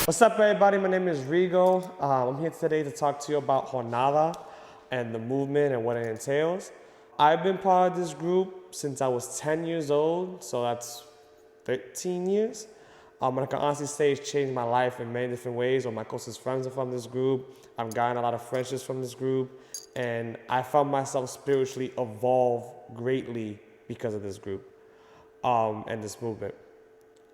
What's up, everybody? My name is Rigo. I'm here today to talk to you about Jornada and the movement and what it entails. I've been part of this group since I was 10 years old, so that's 13 years. I can honestly say it's changed my life in many different ways. All my closest friends are from this group. I've gotten a lot of friendships from this group, and I found myself spiritually evolve greatly because of this group and this movement.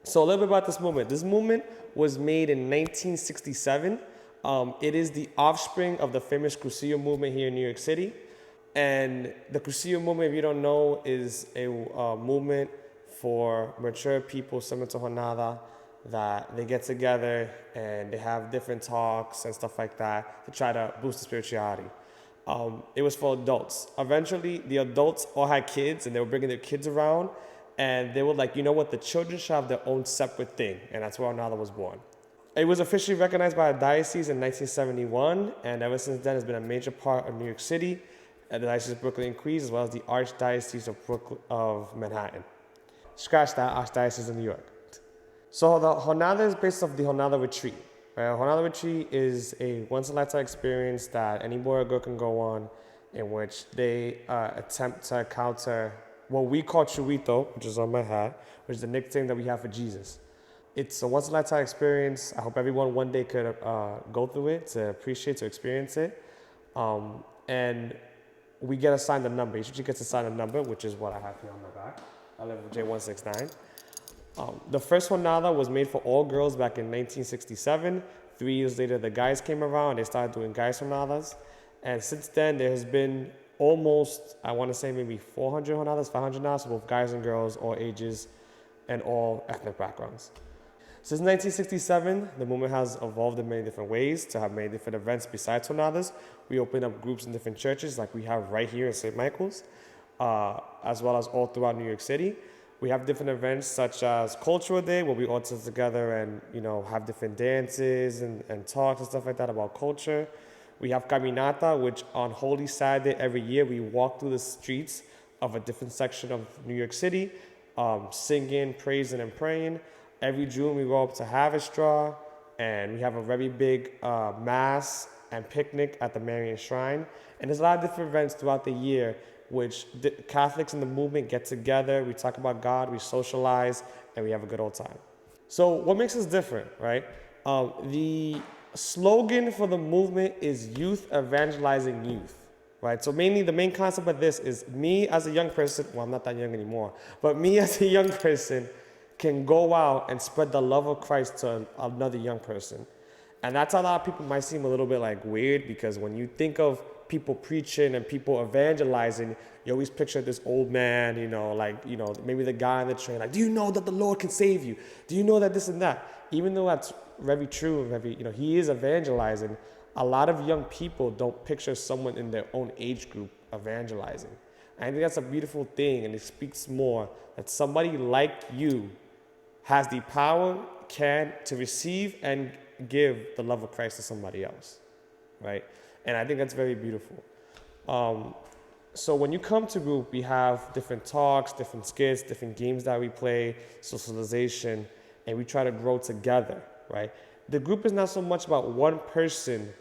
So a little bit about this movement. This movement was made in 1967. It is the offspring of the famous Crucillo movement here in New York City. And the Crucillo movement, if you don't know, is a movement for mature people similar to Jornada that they get together and they have different talks and stuff like that to try to boost the spirituality. It was for adults. Eventually, the adults all had kids and they were bringing their kids around. And they were like, you know what, the children should have their own separate thing. And that's where Jornada was born. It was officially recognized by a diocese in 1971. And ever since then, it's been a major part of New York City, the Diocese of Brooklyn and Queens, as well as the Archdiocese of Manhattan. Scratch that, Archdiocese of New York. So the Jornada is based off the Jornada Retreat. Right? Jornada Retreat is a once-in-a-lifetime experience that any boy or girl can go on, in which they attempt to encounter what we call Churrito, which is on my hat, which is the nickname that we have for Jesus. It's a once-in-a-lifetime experience. I hope everyone one day could go through it, to appreciate, to experience it. And we get assigned a number. Each of you gets assigned a number, which is what I have here on my back. I live with J169. The first Jornada was made for all girls back in 1967. 3 years later, the guys came around. They started doing guys Jornadas. And since then, there has been almost, I want to say maybe 400 Jornadas, 500 now, so both guys and girls, all ages, and all ethnic backgrounds. Since 1967, the movement has evolved in many different ways to have many different events besides Jornadas. We open up groups in different churches like we have right here in St. Michael's, as well as all throughout New York City. We have different events such as Cultural Day, where we all sit together and have different dances and talks and stuff like that about culture. We have Caminata, which on Holy Saturday every year we walk through the streets of a different section of New York City, singing, praising, and praying. Every June we go up to Havestraw, and we have a very big mass and picnic at the Marian Shrine. And there's a lot of different events throughout the year which Catholics in the movement get together, we talk about God, we socialize, and we have a good old time. So what makes us different, right? The slogan for the movement is youth evangelizing youth, right? So mainly the main concept of this is me as a young person, well, I'm not that young anymore, but me as a young person can go out and spread the love of Christ to another young person. And that's a lot of people might seem a little bit like weird, because when you think of people preaching and people evangelizing, you always picture this old man, maybe the guy on the train, like, do you know that the Lord can save you? Do you know that this and that? Even though that's very true, he is evangelizing, a lot of young people don't picture someone in their own age group evangelizing. And I think that's a beautiful thing, and it speaks more that somebody like you has the power, to receive and give the love of Christ to somebody else, right? And I think that's very beautiful. So when you come to group, we have different talks, different skits, different games that we play, socialization, and we try to grow together, right? The group is not so much about one person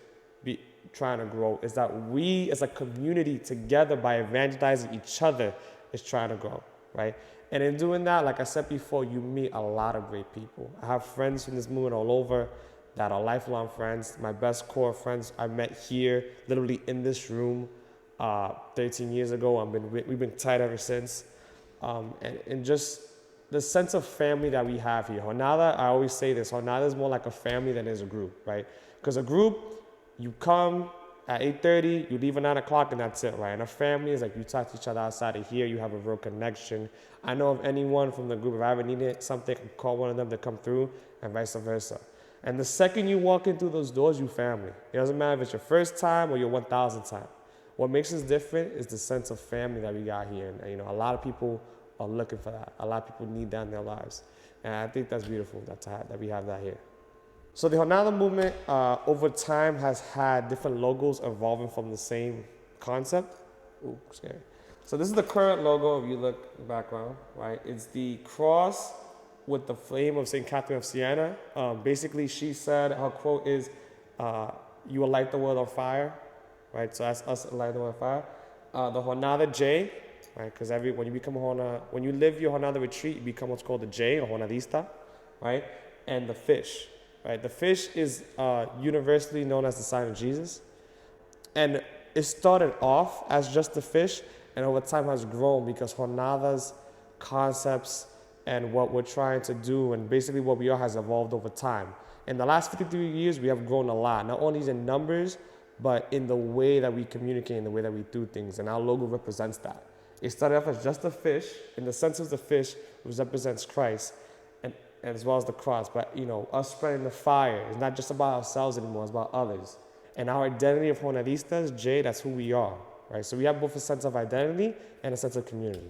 trying to grow, it's that we as a community together by evangelizing each other is trying to grow, right? And in doing that, like I said before, you meet a lot of great people. I have friends from this movement all over that are lifelong friends. My best core friends I met here, literally in this room 13 years ago. We've been tight ever since. And just the sense of family that we have here. Jornada, I always say this, Jornada is more like a family than is a group, right? Because a group, you come at 8:30, you leave at 9 o'clock, and that's it, right? And a family is like you talk to each other outside of here, you have a real connection. I know of anyone from the group, if I ever needed something, I could call one of them to come through, and vice versa. And the second you walk in through those doors, you family. It doesn't matter if it's your first time or your 1,000th time. What makes us different is the sense of family that we got here. And a lot of people are looking for that. A lot of people need that in their lives. And I think that's beautiful that we have that here. So the Jornada movement over time has had different logos evolving from the same concept. Ooh, scary. So this is the current logo if you look in the background, right? It's the cross with the flame of St. Catherine of Siena. Basically, she said, her quote is, you will light the world on fire, right? So that's us lighting the world on fire. The Jornada J, right? Because when you become when you live your Jornada retreat, you become what's called the J, or Jornadista, right? And the fish, right? The fish is universally known as the sign of Jesus. And it started off as just the fish, and over time has grown because Jornada's concepts and what we're trying to do and basically what we are has evolved over time. In the last 53 years, we have grown a lot, not only in numbers, but in the way that we communicate, in the way that we do things, and our logo represents that. It started off as just a fish, in the sense of the fish, which represents Christ, and as well as the cross. But, us spreading the fire is not just about ourselves anymore, it's about others. And our identity of Jornadistas, Jay, that's who we are, right? So we have both a sense of identity and a sense of community.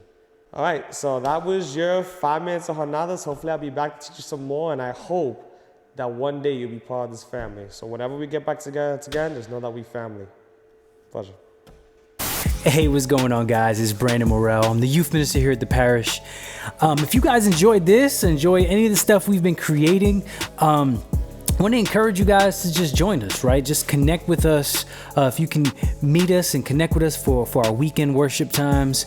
All right, so that was your 5 minutes of Jornadas. Hopefully I'll be back to teach you some more, and I hope that one day you'll be part of this family. So whenever we get back together again, just know that we family. Pleasure. Hey, what's going on, guys? It's Brandon MOREL. I'm the youth minister here at the parish. If you guys enjoyed this, enjoy any of the stuff we've been creating, I want to encourage you guys to just join us, right? Just connect with us. If you can meet us and connect with us for our weekend worship times,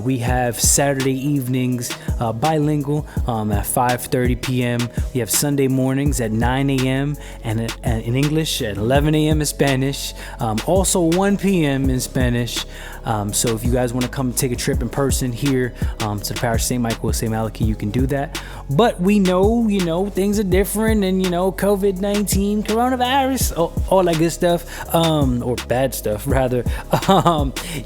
we have Saturday evenings bilingual at 5:30 p.m. We have Sunday mornings at 9 a.m. and in English, at 11 a.m. in Spanish, also 1 p.m. in Spanish. So if you guys want to come take a trip in person here to the Parish St. Michael or St. Malachy, you can do that. But we know, things are different, and, COVID-19, coronavirus, all that good stuff, or bad stuff, rather.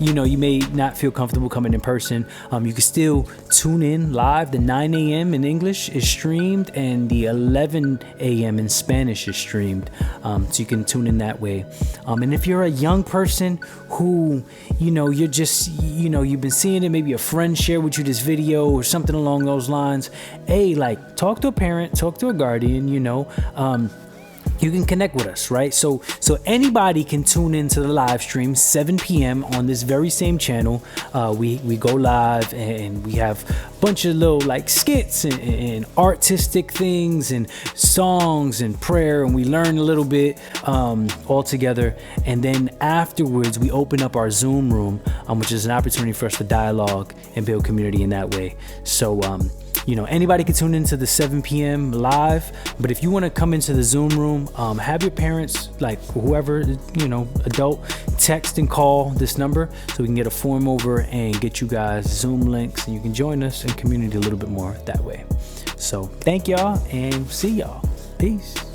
You may not feel comfortable coming in person. You can still tune in live. The 9 a.m. in English is streamed, and the 11 a.m. in Spanish is streamed. So you can tune in that way. And if you're a young person who, you're just, you've been seeing it, maybe a friend share with you this video or something along those lines. Hey, talk to a parent, talk to a guardian, you can connect with us, right? So anybody can tune into the live stream 7 p.m. on this very same channel. We go live, and we have a bunch of little skits and artistic things and songs and prayer, and we learn a little bit all together. And then afterwards, we open up our Zoom room, which is an opportunity for us to dialogue and build community in that way. So anybody can tune into the 7 p.m. live, but if you want to come into the Zoom room, have your parents, whoever, adult, text and call this number so we can get a form over and get you guys Zoom links, and you can join us in community a little bit more that way. So thank y'all, and see y'all. Peace.